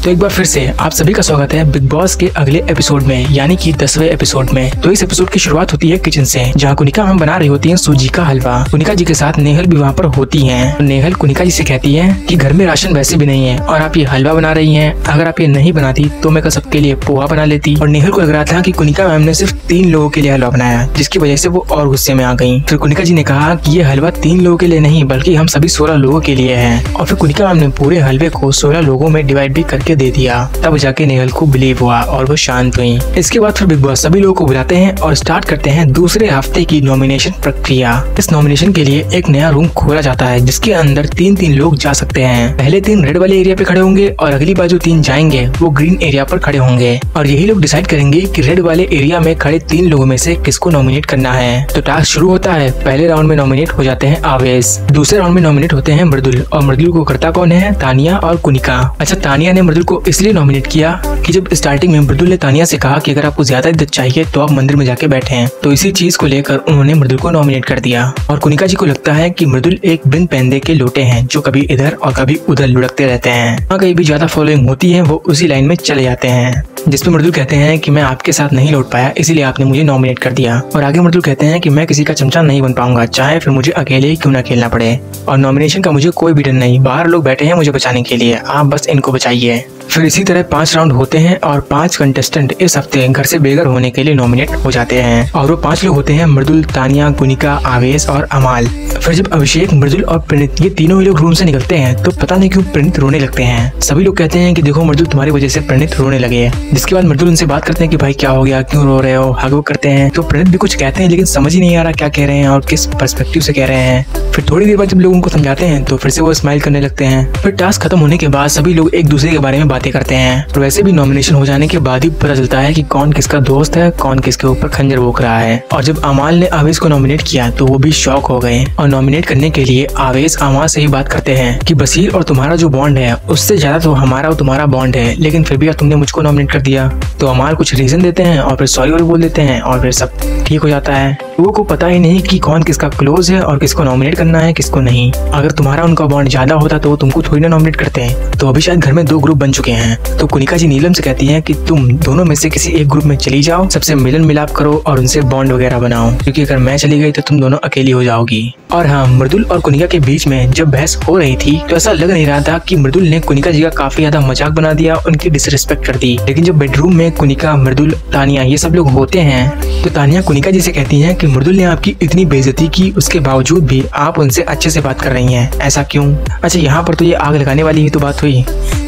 तो एक बार फिर से आप सभी का स्वागत है बिग बॉस के अगले एपिसोड में, यानी कि 10वें एपिसोड में। तो इस एपिसोड की शुरुआत होती है किचन से, जहाँ कुनिका मैम बना रही होती है सूजी का हलवा। कुनिका जी के साथ नेहल भी वहाँ पर होती है। नेहल कुनिका जी से कहती है कि घर में राशन वैसे भी नहीं है और आप ये हलवा बना रही हैं, अगर आप ये नहीं बनाती तो मैं सबके लिए पोहा बना लेती। और नेहल को लग रहा था कि कुनिका मैम ने सिर्फ 3 लोगों के लिए हलवा बनाया, जिसकी वजह से वो और गुस्से में आ गई। फिर कुनिका जी ने कहा कि ये हलवा 3 लोगों के लिए नहीं बल्कि हम सभी 16 लोगों के लिए है। और फिर कुनिका मैम ने पूरे हलवे को 16 लोगों में डिवाइड भी करके दे दिया। तब जाके नेहल को बिलीव हुआ और वो शांत हुई। इसके बाद फिर बिग बॉस सभी लोगों को बुलाते हैं और स्टार्ट करते हैं दूसरे हफ्ते की नॉमिनेशन प्रक्रिया। इस नॉमिनेशन के लिए एक नया रूम खोला जाता है, जिसके अंदर 3 लोग जा सकते हैं। पहले 3 रेड वाले एरिया पे खड़े होंगे और अगली बार जो 3 जाएंगे वो ग्रीन एरिया पर खड़े होंगे। और यही लोग डिसाइड करेंगे कि रेड वाले एरिया में खड़े 3 लोगों में से किसको नॉमिनेट करना है। तो टास्क शुरू होता है। पहले राउंड में नॉमिनेट हो जाते हैं आवेश, दूसरे राउंड में नॉमिनेट होते हैं मृदुल। और मृदुल को करता कौन है? तानिया और कुनिका। अच्छा, तानिया ने मृदुल को इसलिए नॉमिनेट किया कि जब स्टार्टिंग में मृदुल ने तानिया से कहा कि अगर आपको ज्यादा इज्जत चाहिए तो आप मंदिर में जाके बैठें, तो इसी चीज को लेकर उन्होंने मृदुल को नॉमिनेट कर दिया। और कुनिका जी को लगता है कि मृदुल एक बिन पैंदे के लोटे हैं जो कभी इधर और कभी उधर लुढ़कते रहते हैं। कहीं भी ज्यादा फॉलोइंग होती है वो उसी लाइन में चले जाते हैं। जिसमें मृदुल कहते हैं कि मैं आपके साथ नहीं लौट पाया, इसीलिए आपने मुझे नॉमिनेट कर दिया। और आगे मृदुल कहते हैं कि मैं किसी का चमचा नहीं बन पाऊंगा, चाहे फिर मुझे अकेले ही क्यों ना खेलना पड़े। और नॉमिनेशन का मुझे कोई भी डर नहीं, बाहर लोग बैठे हैं मुझे बचाने के लिए, आप बस इनको बचाइए। फिर इसी तरह 5 राउंड होते हैं और 5 कंटेस्टेंट इस हफ्ते घर से बेघर होने के लिए नॉमिनेट हो जाते हैं। और वो 5 लोग होते हैं मृदुल, तानिया, कुनिका, आवेश और अमाल। फिर जब अभिषेक, मृदुल और प्रणीत ये तीनों ही लोग रूम से निकलते हैं तो पता नहीं क्यों प्रणीत रोने लगते हैं। सभी लोग कहते हैं कि देखो मृदुल, तुम्हारी वजह से प्रणीत रोने लगे। जिसके बाद मृदुल उनसे बात करते हैं कि भाई क्या हो गया, क्यों रो रहे हो, हग करते हैं। तो प्रणीत भी कुछ कहते हैं लेकिन समझ ही नहीं आ रहा क्या कह रहे हैं और किस पर्सपेक्टिव से कह रहे हैं। फिर थोड़ी देर बाद जब लोग उनको समझाते हैं तो फिर से वो स्माइल करने लगते हैं। फिर टास्क खत्म होने के बाद सभी लोग एक दूसरे के बारे में बातें करते हैं। और वैसे भी नॉमिनेशन हो जाने के बाद ही पता चलता है कि कौन किसका दोस्त है, कौन किसके ऊपर खंजर भोंक रहा है। और जब अमाल ने आवेश को नॉमिनेट किया तो वो भी शॉक हो गए। और नॉमिनेट करने के लिए आवेश अमाल से ही बात करते हैं कि बसीर और तुम्हारा जो बॉन्ड है उससे ज्यादा तो हमारा और तुम्हारा बॉन्ड है, लेकिन फिर भी तुमने मुझको नॉमिनेट कर दिया। तो अमाल कुछ रीजन देते हैं और फिर सॉरी और बोल देते हैं और फिर सब ठीक हो जाता है। लोगों को पता ही नहीं कि कौन किसका क्लोज है और किसको नॉमिनेट करना है किसको नहीं। अगर तुम्हारा उनका बॉन्ड ज्यादा होता तो तुमको थोड़ी ना नॉमिनेट करते हैं। तो अभी शायद घर में 2 ग्रुप बन चुके हैं। तो कुनिका जी नीलम से कहती है कि तुम दोनों में से किसी एक ग्रुप में चली जाओ, सबसे मिलन मिलाप करो और उनसे बॉन्ड वगैरह बनाओ, क्योंकि अगर मैं चली गई तो तुम दोनों अकेली हो जाओगी। और हाँ, मृदुल और कुनिका के बीच में जब बहस हो रही थी तो ऐसा लग नहीं रहा था कि मृदुल ने कुनिका जी का काफी ज्यादा मजाक बना दिया, उनकी डिसरिस्पेक्ट कर दी। लेकिन जब बेडरूम में कुनिका, मृदुल, तानिया ये सब लोग होते हैं तो तानिया कुनिका जी से कहती है कि मृदुल ने आपकी इतनी बेइज्जती की, उसके बावजूद भी आप उनसे अच्छे से बात कर रही हैं, ऐसा क्यों? अच्छा, यहाँ पर तो ये आग लगाने वाली ही तो बात हुई।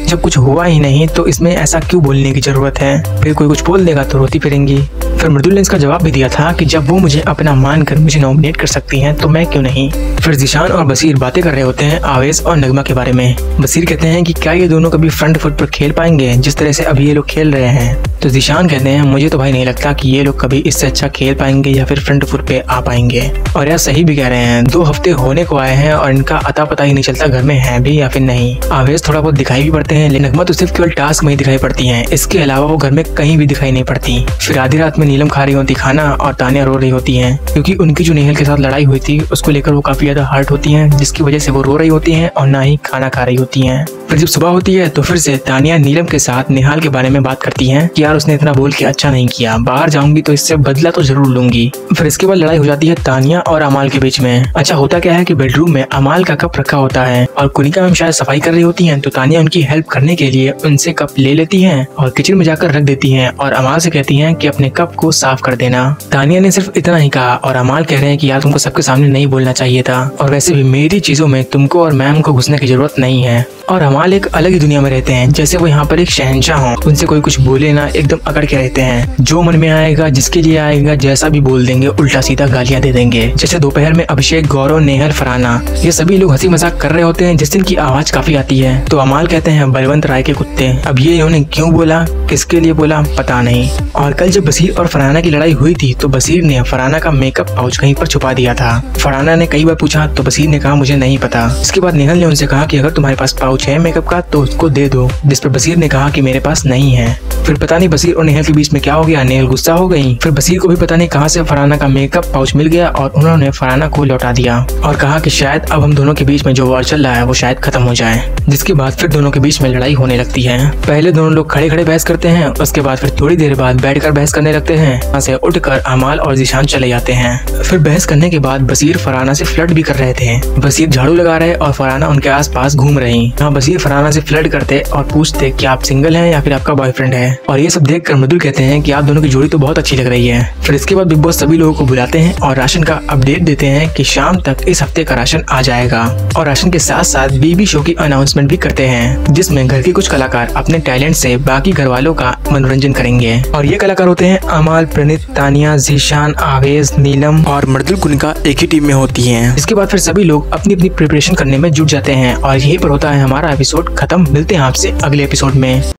जब कुछ हुआ ही नहीं तो इसमें ऐसा क्यों बोलने की जरूरत है? फिर कोई कुछ बोल देगा तो रोती फिरेंगी। फिर मृदुल ने इसका जवाब भी दिया था कि जब वो मुझे अपना मानकर मुझे नॉमिनेट कर सकती हैं तो मैं क्यों नहीं। फिर जिशान और बसीर बातें कर रहे होते हैं आवेश और नगमा के बारे में। बसीर कहते हैं कि क्या ये दोनों कभी फ्रंट फुट पर खेल पाएंगे जिस तरह से अभी ये लोग खेल रहे हैं। तो जिशान कहते हैं मुझे तो भाई नहीं लगता कि ये लोग कभी इससे अच्छा खेल पाएंगे या फिर फ्रंट फुट पे आ पाएंगे। और यार सही भी कह रहे हैं, 2 हफ्ते होने को आए हैं और इनका अता पता ही नहीं चलता घर में है भी या फिर नहीं। आवेश थोड़ा बहुत दिखाई भी पड़ते हैं लेकिन नगमा तो सिर्फ केवल टास्क में ही दिखाई पड़ती है, इसके अलावा वो घर में कहीं भी दिखाई नहीं पड़ती। फिर आधी रात में नीलम खा रही होती खाना और तानिया रो रही होती हैं, क्योंकि उनकी जो नेहल के साथ लड़ाई हुई थी उसको लेकर वो काफी ज्यादा हर्ट होती हैं, जिसकी वजह से वो रो रही होती हैं और ना ही खाना खा रही होती हैं। फिर जब सुबह होती है तो फिर से तानिया नीलम के साथ निहाल के बारे में बात करती हैं कि यार उसने इतना बोल के अच्छा नहीं किया, बाहर जाऊंगी तो इससे बदला तो जरूर लूंगी। फिर इसके बाद लड़ाई हो जाती है तानिया और अमाल के बीच में। अच्छा, होता क्या है कि बेडरूम में अमाल का कप रखा होता है और कुनिका मैम शायद सफाई कर रही होती हैं, तो तानिया उनकी हेल्प करने के लिए उनसे कप ले लेती हैं और किचन में जाकर रख देती हैं और अमाल से कहती हैं कि अपने कप को साफ कर देना। तानिया ने सिर्फ इतना ही कहा और अमाल कह रहे हैं कि यार तुमको सबके सामने नहीं बोलना चाहिए था, और वैसे भी मेरी चीजों में तुमको और मैम को घुसने की जरूरत नहीं है। और अमाल एक अलग ही दुनिया में रहते हैं, जैसे वो यहाँ पर एक शहंशाह हो, उनसे कोई कुछ बोले ना एकदम अकड़ के रहते हैं, जो मन में आएगा जिसके लिए आएगा जैसा भी बोल देंगे, उल्टा सीधा गालियां दे देंगे। जैसे दोपहर में अभिषेक, गौरव, नेहल, फरहाना ये सभी लोग हंसी मजाक कर रहे होते हैं जिस दिन की आवाज काफी आती है, तो अमाल कहते हैं बलवंत राय के कुत्ते। अब ये इन्होंने क्यों बोला, किसके लिए बोला पता नहीं। और कल जब बसीर और फरहाना की लड़ाई हुई थी तो बसीर ने फरहाना का मेकअप पाउच कहीं पर छुपा दिया था। फरहाना ने कई बार पूछा तो बसीर ने कहा मुझे नहीं पता। इसके बाद नेहल ने उनसे कहा कि अगर तुम्हारे पास पाउच है मेकअप का तो उसको दे दो, जिस पर बसीर ने कहा कि मेरे पास नहीं है। फिर पता नहीं बसीर और नेहल के बीच में क्या हो गया, नेहल गुस्सा हो गई। फिर बसीर को भी पता नहीं कहां से फरहाना का मेकअप पाउच मिल गया और उन्होंने फरहाना को लौटा दिया और कहा कि शायद अब हम दोनों के बीच में जो वॉर चल रहा है वो शायद खत्म हो जाए। जिसके बाद फिर दोनों के बीच में लड़ाई होने लगती है। पहले दोनों लोग खड़े खड़े बहस करते हैं, उसके बाद फिर थोड़ी देर बाद बैठकर बहस करने लगते हैं। वहाँ से उठकर अमाल और ज़ीशान चले जाते हैं। फिर बहस करने के बाद बसीर फरहाना से फ्लर्ट भी कर रहे थे। बसीर झाड़ू लगा रहे और फरहाना उनके आसपास घूम रही। यहाँ बसीर फरहाना से फ्लर्ट करते और पूछते कि आप सिंगल हैं या फिर आपका बॉयफ्रेंड है। और ये सब देखकर मृदुल कहते हैं कि आप दोनों की जोड़ी तो बहुत अच्छी लग रही है। फिर इसके बाद बिग बॉस सभी लोगों को बुलाते हैं और राशन का अपडेट देते हैं कि शाम तक इस हफ्ते का राशन आ जाएगा। और राशन के साथ साथ बीबी शो की अनाउंसमेंट भी करते हैं, जिसमें घर के कुछ कलाकार अपने टैलेंट से बाकी घर वालों का मनोरंजन करेंगे। और ये कलाकार होते हैं अमाल, प्रणीत, तानिया, ज़ीशान, आवेज, नीलम और मृदुल कुनिका एक ही टीम में होती हैं। इसके बाद फिर सभी लोग अपनी अपनी प्रिपरेशन करने में जुट जाते हैं और यहीं पर होता है हमारा एपिसोड खत्म। मिलते हैं आपसे अगले एपिसोड में।